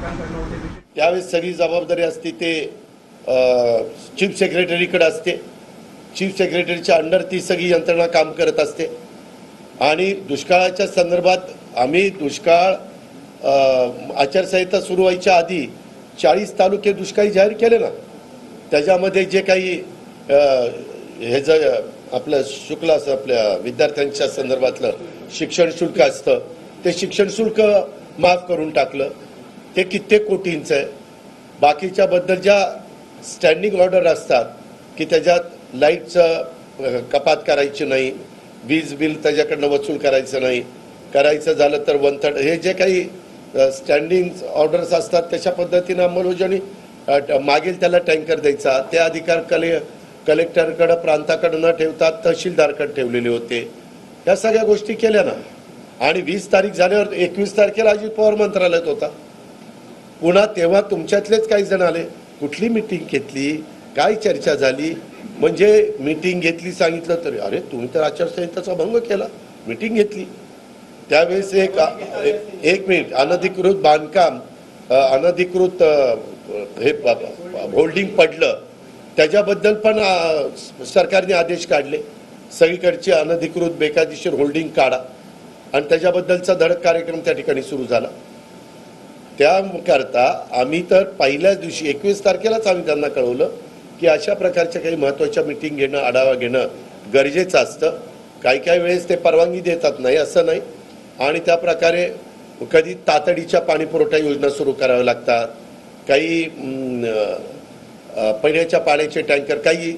काम करणं होते त्यावेळेस सगळी जबाबदारी असते ते चीफ सेक्रेटरीकडे असते। चीफ सेक्रेटरीच्या अंडर ती सगळी यंत्रणा काम करत असते आणि दुष्काळाच्या संदर्भात आम्ही दुष्काळ आचारसंहिता सुरू व्हायच्या आधी 40 तालुके दुष्काळी जाहीर केले ना। त्याच्यामध्ये जे काही हे जे आपलं शुल्क असं आपल्या विद्यार्थ्यांच्या संदर्भातलं शिक्षण शुल्क असतं ते शिक्षण शुल्क माफ करून टाकलं, ते कित्येक कोटींचं आहे। बाकीच्या बद्दल ज्या स्टँडिंग ऑर्डर असतात की त्याच्यात लाईटचं कपात करायची नाही, वीज बिल त्याच्याकडनं वसूल करायचं नाही, करायचं झालं तर 1/3 हे जे काही स्टँडिंग ऑर्डर्स असतात त्याच्या पद्धतीनं अंमलबजावणी मागेल त्याला टँकर द्यायचा, ते अधिकार कलेक्टरकडे प्रांताकडे न ठेवता तहसीलदारकडे ठेवलेले होते। या सगळ्या गोष्टी केल्या ना। आणि 20 तारीख झाल्यावर 21 तारखेला अजित पवार मंत्रालयात होता। पुन्हा तेव्हा तुमच्यातलेच काही जण आले, कुठली मीटिंग घेतली, काय चर्चा झाली, म्हणजे मीटिंग घेतली सांगितलं तरी अरे तुम्ही तर आचारसंहितेचा भंग केला, मीटिंग घेतली। त्यावेळेस एक मिनिट अनधिकृत बांधकाम अनधिकृत हे होल्डिंग पडलं त्याच्याबद्दल पण सरकारने आदेश काढले, सगळीकडचे अनधिकृत बेकायदेशीर होल्डिंग काढा आणि त्याच्याबद्दलचा धडक कार्यक्रम त्या ठिकाणी सुरू झाला। त्याकरता आम्ही तर पहिल्याच दिवशी 21 तारखेलाच आम्ही त्यांना कळवलं की अशा प्रकारच्या काही महत्त्वाच्या मीटिंग घेणं आढावा घेणं गरजेचं असतं। काही वेळेस ते परवानगी देतात नाही असं नाही, आणि त्या प्रकारे कधी तातडीच्या पाणी पुरवठा योजना सुरू कराव्या लागतात, काही पिण्याच्या पाण्याचे टँकर, काही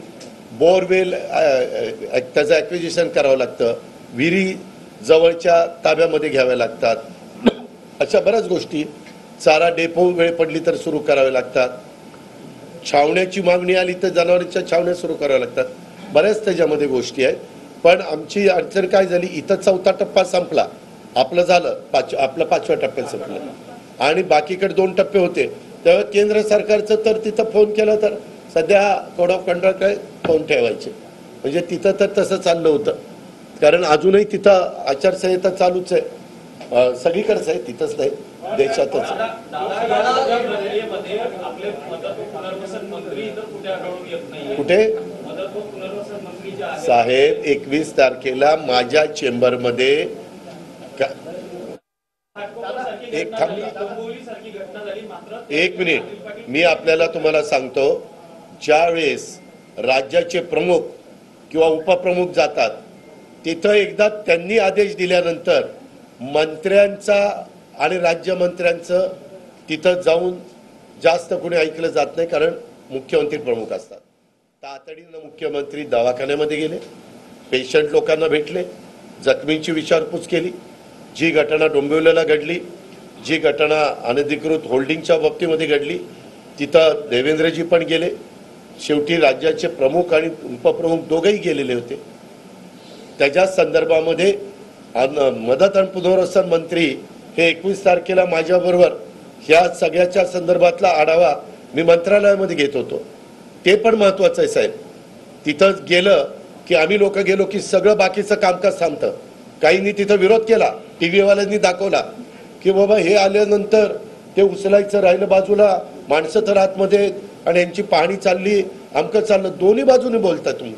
बोरवेल त्याचं ॲक्विजिशन करावं लागतं, विहिरी जवळच्या ताब्यामध्ये घ्याव्या लागतात, अशा बऱ्याच गोष्टी, चारा डेपो वेळ पडली तर सुरू करावे लागतात, छावण्याची मागणी आली तर जनावरांच्या छावण्या सुरू कराव्या लागतात, बऱ्याच त्याच्यामध्ये गोष्टी आहेत। पण आमची अडचण काय झाली, इथं 4था टप्पा संपला, आपलं झालं आपलं 5व्या टप्प्यात संपलं आणि बाकीकडे 2 टप्पे होते। तेव्हा केंद्र सरकारचं तर तिथं फोन केला तर सध्या कोड ऑफ कंडक्ट फोन ठेवायचे, म्हणजे तिथं तर तसं चाललं होतं, कारण अजूनही तिथं आचारसंहिता चालूच आहे, सगळीकडेच आहे, तिथंच नाही देशातच। कुठे साहेब 21 तारखेला माझ्या चेंबरमध्ये एक मिनिट मी आपल्याला तुम्हाला सांगतो, ज्यावेळेस राज्याचे प्रमुख किंवा उपप्रमुख जातात तिथं एकदा त्यांनी आदेश दिल्यानंतर मंत्र्यांचा आणि राज्यमंत्र्यांचं तिथं जाऊन जास्त कोणी ऐकलं जात नाही, कारण मुख्यमंत्री प्रमुख असतात। तातडीनं मुख्यमंत्री दवाखान्यामध्ये गेले, पेशंट लोकांना भेटले, जखमींची विचारपूस केली, जी घटना डोंबिवलीला घडली, जी घटना अनधिकृत होल्डिंगच्या बाबतीमध्ये घडली तिथं देवेंद्रजी पण गेले, शेवटी राज्याचे प्रमुख आणि उपप्रमुख दोघेही गेलेले होते। त्याच्या संदर्भामध्ये मदत आणि पुनर्वसन मंत्री हे 21 तारखेला माझ्याबरोबर ह्या सगळ्याच्या संदर्भातला आढावा मी मंत्रालयामध्ये घेत होतो। ते पण महत्त्वाचं आहे साहेब, तिथं गेलं की आम्ही लोक गेलो की सगळं बाकीचं कामकाज थांबतं। काहींनी तिथं विरोध केला, टीव्ही वाल्यांनी दाखवला की बाबा हे आल्यानंतर ते उचलायचं राहिलं बाजूला, माणसं तर आतमध्ये आणि यांची पाहणी चालली, अमकं चाललं, दोन्ही बाजूने बोलता तुम्ही।